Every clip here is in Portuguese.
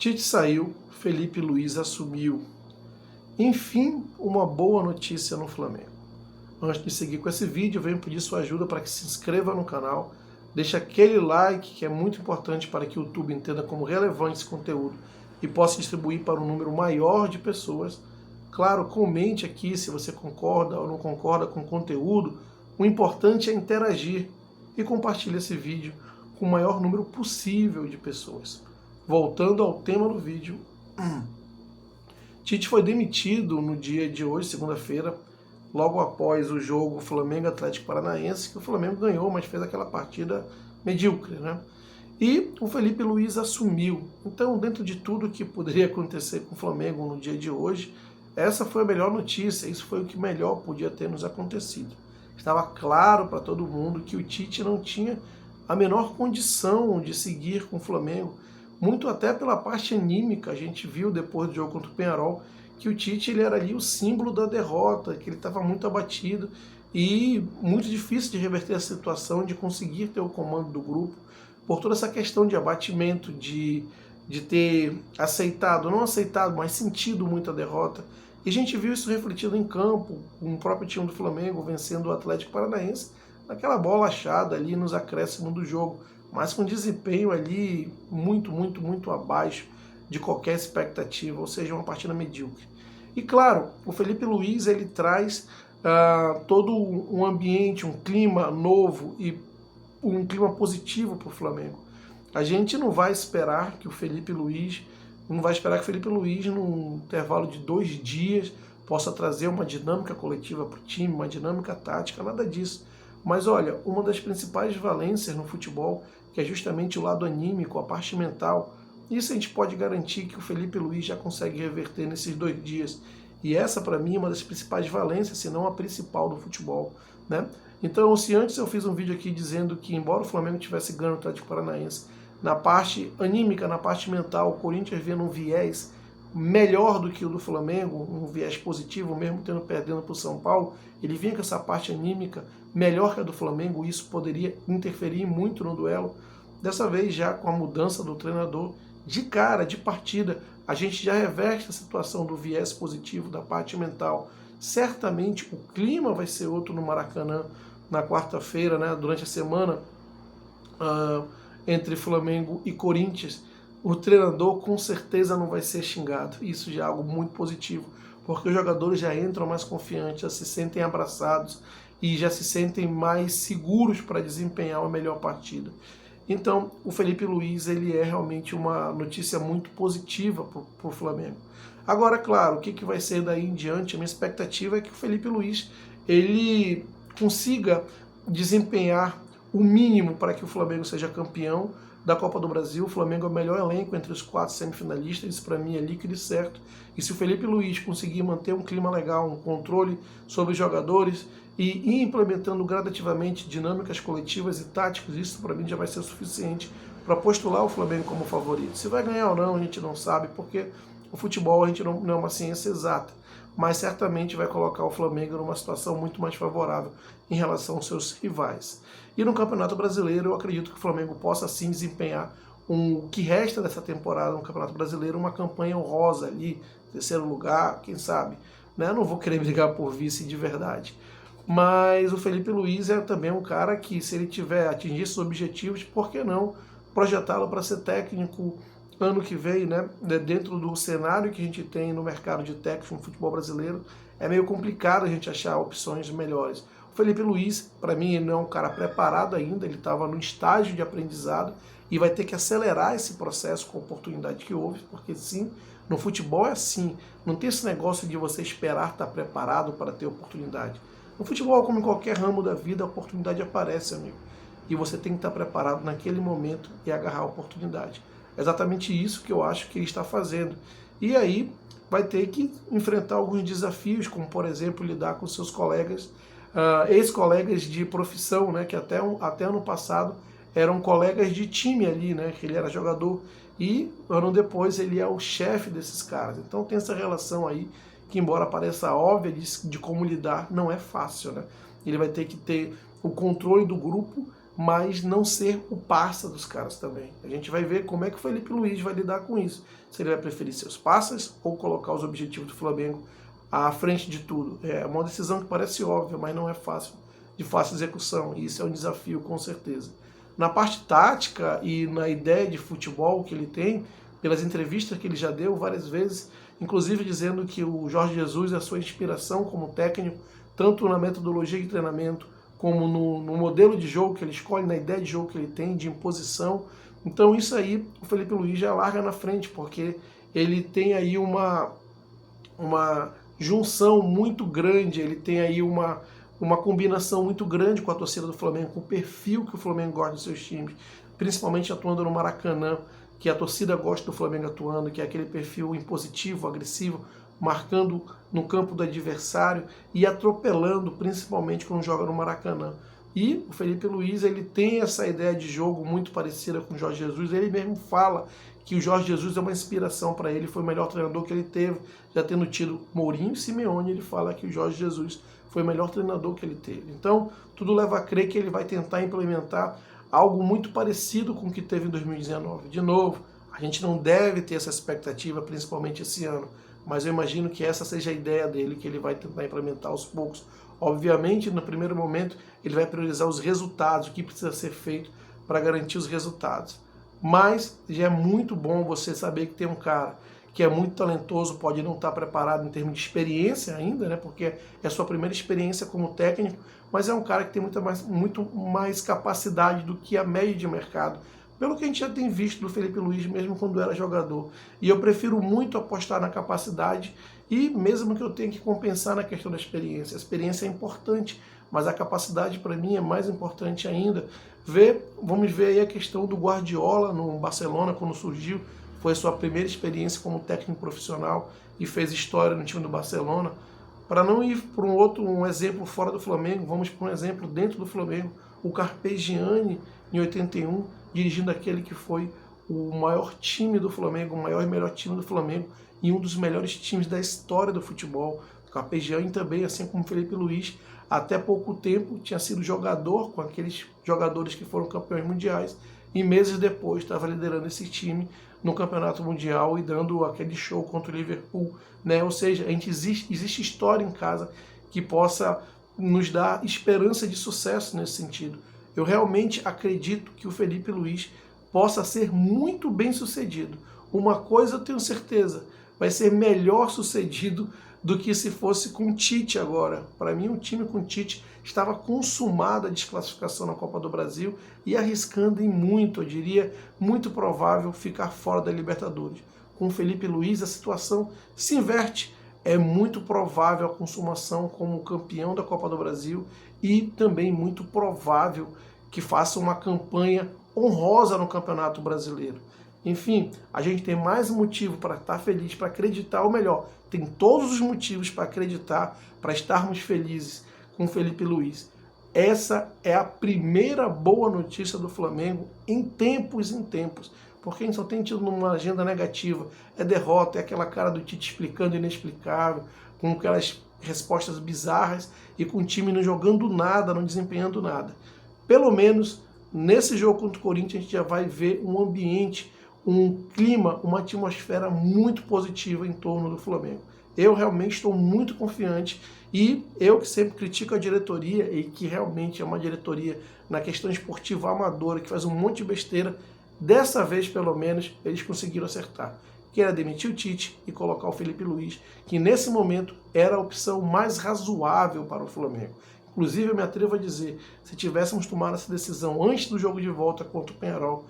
Tite saiu, Felipe Luiz assumiu. Enfim, uma boa notícia no Flamengo. Antes de seguir com esse vídeo, eu venho pedir sua ajuda para que se inscreva no canal, deixe aquele like que é muito importante para que o YouTube entenda como relevante esse conteúdo e possa distribuir para um número maior de pessoas. Claro, comente aqui se você concorda ou não concorda com o conteúdo. O importante é interagir e compartilhe esse vídeo com o maior número possível de pessoas. Voltando ao tema do vídeo, Tite foi demitido no dia de hoje, segunda-feira, logo após o jogo Flamengo Atlético Paranaense, que o Flamengo ganhou, mas fez aquela partida medíocre, né? E o Felipe Luiz assumiu. Então, dentro de tudo que poderia acontecer com o Flamengo no dia de hoje, essa foi a melhor notícia, isso foi o que melhor podia ter nos acontecido. Estava claro para todo mundo que o Tite não tinha a menor condição de seguir com o Flamengo, muito até pela parte anímica. A gente viu depois do jogo contra o Peñarol que o Tite ele era ali o símbolo da derrota, que ele estava muito abatido e muito difícil de reverter a situação, de conseguir ter o comando do grupo, por toda essa questão de abatimento, de ter aceitado, não aceitado, mas sentido muito a derrota. E a gente viu isso refletido em campo, com o próprio time do Flamengo vencendo o Atlético Paranaense, naquela bola achada ali nos acréscimos do jogo, mas com desempenho ali muito abaixo de qualquer expectativa, ou seja, uma partida medíocre. E claro, o Felipe Luiz ele traz todo um ambiente, um clima novo e um clima positivo para o Flamengo. A gente não vai esperar que o Felipe Luiz, num intervalo de 2 dias, possa trazer uma dinâmica coletiva para o time, uma dinâmica tática, nada disso. Mas olha, uma das principais valências no futebol, que é justamente o lado anímico, a parte mental, isso a gente pode garantir que o Felipe Luiz já consegue reverter nesses 2 dias. E essa, para mim, é uma das principais valências, se não a principal do futebol, né? Então, se antes eu fiz um vídeo aqui dizendo que, embora o Flamengo tivesse ganho o Atlético Paranaense, na parte anímica, na parte mental, o Corinthians vendo um viés melhor do que o do Flamengo, um viés positivo, mesmo perdendo para o São Paulo, ele vinha com essa parte anímica melhor que a do Flamengo, e isso poderia interferir muito no duelo. Dessa vez, já com a mudança do treinador, de cara, de partida, a gente já reverte a situação do viés positivo da parte mental. Certamente o clima vai ser outro no Maracanã na quarta-feira, né, durante a semana, entre Flamengo e Corinthians. O treinador com certeza não vai ser xingado. Isso já é algo muito positivo, porque os jogadores já entram mais confiantes, já se sentem abraçados e já se sentem mais seguros para desempenhar uma melhor partida. Então, o Felipe Luiz ele é realmente uma notícia muito positiva para o Flamengo. Agora, claro, o que vai ser daí em diante? A minha expectativa é que o Felipe Luiz ele consiga desempenhar o mínimo para que o Flamengo seja campeão da Copa do Brasil. O Flamengo é o melhor elenco entre os 4 semifinalistas, isso para mim é líquido e certo. E se o Felipe Luiz conseguir manter um clima legal, um controle sobre os jogadores e ir implementando gradativamente dinâmicas coletivas e táticas, isso para mim já vai ser suficiente para postular o Flamengo como favorito. Se vai ganhar ou não, a gente não sabe, porque o futebol a gente não é uma ciência exata, mas certamente vai colocar o Flamengo numa situação muito mais favorável em relação aos seus rivais. E no Campeonato Brasileiro, eu acredito que o Flamengo possa sim desempenhar o que resta dessa temporada no Campeonato Brasileiro, uma campanha honrosa ali, 3º lugar, quem sabe, né? Não vou querer brigar por vice de verdade. Mas o Felipe Luiz é também um cara que, se ele tiver atingir esses objetivos, por que não projetá-lo para ser técnico ano que vem, né? Dentro do cenário que a gente tem no mercado de técnico no futebol brasileiro, é meio complicado a gente achar opções melhores. O Felipe Luiz, para mim, ele não é um cara preparado ainda, ele estava no estágio de aprendizado e vai ter que acelerar esse processo com a oportunidade que houve, porque sim, no futebol é assim, não tem esse negócio de você esperar estar preparado para ter oportunidade. No futebol, como em qualquer ramo da vida, a oportunidade aparece, amigo, e você tem que estar preparado naquele momento e agarrar a oportunidade. É exatamente isso que eu acho que ele está fazendo. E aí vai ter que enfrentar alguns desafios, como, por exemplo, lidar com seus colegas, ex-colegas de profissão, né, que até ano passado eram colegas de time ali, né, que ele era jogador, e ano depois ele é o chefe desses caras. Então tem essa relação aí, que embora pareça óbvia de como lidar, não é fácil, né? Ele vai ter que ter o controle do grupo, mas não ser o parça dos caras também. A gente vai ver como é que o Felipe Luiz vai lidar com isso. Se ele vai preferir seus parças ou colocar os objetivos do Flamengo à frente de tudo. É uma decisão que parece óbvia, mas não é fácil, de fácil execução, e isso é um desafio com certeza. Na parte tática e na ideia de futebol que ele tem, pelas entrevistas que ele já deu várias vezes, inclusive dizendo que o Jorge Jesus é a sua inspiração como técnico, tanto na metodologia de treinamento, como no modelo de jogo que ele escolhe, na ideia de jogo que ele tem, de imposição. Então isso aí o Felipe Luiz já larga na frente, porque ele tem aí uma junção muito grande, ele tem aí uma combinação muito grande com a torcida do Flamengo, com o perfil que o Flamengo gosta dos seus times, principalmente atuando no Maracanã, que a torcida gosta do Flamengo atuando, que é aquele perfil impositivo, agressivo, marcando no campo do adversário e atropelando, principalmente quando joga no Maracanã. E o Felipe Luiz, ele tem essa ideia de jogo muito parecida com o Jorge Jesus. Ele mesmo fala que o Jorge Jesus é uma inspiração para ele, foi o melhor treinador que ele teve, já tendo tido Mourinho e Simeone. Ele fala que o Jorge Jesus foi o melhor treinador que ele teve. Então, tudo leva a crer que ele vai tentar implementar algo muito parecido com o que teve em 2019. De novo, a gente não deve ter essa expectativa, principalmente esse ano, mas eu imagino que essa seja a ideia dele, que ele vai tentar implementar aos poucos. Obviamente, no primeiro momento, ele vai priorizar os resultados, o que precisa ser feito para garantir os resultados. Mas já é muito bom você saber que tem um cara que é muito talentoso, pode não estar preparado em termos de experiência ainda, né, porque é a sua primeira experiência como técnico, mas é um cara que tem muito mais capacidade do que a média de mercado, pelo que a gente já tem visto do Felipe Luiz, mesmo quando era jogador. E eu prefiro muito apostar na capacidade, e mesmo que eu tenha que compensar na questão da experiência. A experiência é importante, mas a capacidade para mim é mais importante ainda. Vamos ver aí a questão do Guardiola no Barcelona, quando surgiu, foi a sua primeira experiência como técnico profissional e fez história no time do Barcelona. Para não ir para um exemplo fora do Flamengo, vamos para um exemplo dentro do Flamengo. O Carpegiani, em 81, dirigindo aquele que foi o maior time do Flamengo, o maior e melhor time do Flamengo e um dos melhores times da história do futebol. O Carpegiani também, assim como o Felipe Luiz, até pouco tempo tinha sido jogador com aqueles jogadores que foram campeões mundiais e meses depois estava liderando esse time no Campeonato Mundial e dando aquele show contra o Liverpool, né? Ou seja, existe história em casa que possa nos dar esperança de sucesso nesse sentido. Eu realmente acredito que o Felipe Luiz possa ser muito bem sucedido. Uma coisa eu tenho certeza, vai ser melhor sucedido do que se fosse com o Tite agora. Para mim, o time com o Tite estava consumado a desclassificação na Copa do Brasil e arriscando em muito, eu diria, muito provável ficar fora da Libertadores. Com o Felipe Luiz, a situação se inverte. É muito provável a consumação como campeão da Copa do Brasil e também muito provável que faça uma campanha honrosa no Campeonato Brasileiro. Enfim, a gente tem mais motivo para estar feliz, para acreditar, ou melhor, tem todos os motivos para acreditar, para estarmos felizes com o Felipe Luiz. Essa é a primeira boa notícia do Flamengo em tempos, porque a gente só tem tido uma agenda negativa, é derrota, é aquela cara do Tite explicando o inexplicável, com aquelas respostas bizarras e com o time não jogando nada, não desempenhando nada. Pelo menos nesse jogo contra o Corinthians a gente já vai ver um ambiente, um clima, uma atmosfera muito positiva em torno do Flamengo. Eu realmente estou muito confiante e eu que sempre critico a diretoria e que realmente é uma diretoria na questão esportiva amadora, que faz um monte de besteira, dessa vez pelo menos eles conseguiram acertar. Que era demitir o Tite e colocar o Felipe Luiz, que nesse momento era a opção mais razoável para o Flamengo. Inclusive eu me atrevo a dizer, se tivéssemos tomado essa decisão antes do jogo de volta contra o Peñarol,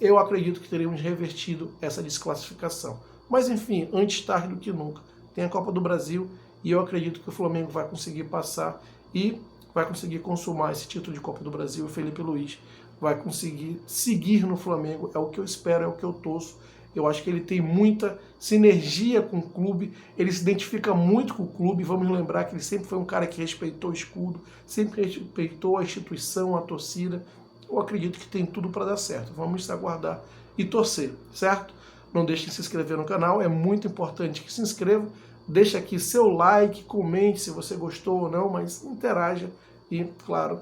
eu acredito que teríamos revertido essa desclassificação. Mas enfim, antes tarde do que nunca. Tem a Copa do Brasil e eu acredito que o Flamengo vai conseguir passar e vai conseguir consumar esse título de Copa do Brasil. O Felipe Luiz vai conseguir seguir no Flamengo, é o que eu espero, é o que eu torço. Eu acho que ele tem muita sinergia com o clube, ele se identifica muito com o clube. Vamos lembrar que ele sempre foi um cara que respeitou o escudo, sempre respeitou a instituição, a torcida. Eu acredito que tem tudo para dar certo. Vamos aguardar e torcer, certo? Não deixe de se inscrever no canal, é muito importante que se inscreva. Deixe aqui seu like, comente se você gostou ou não, mas interaja e, claro,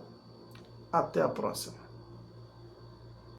até a próxima.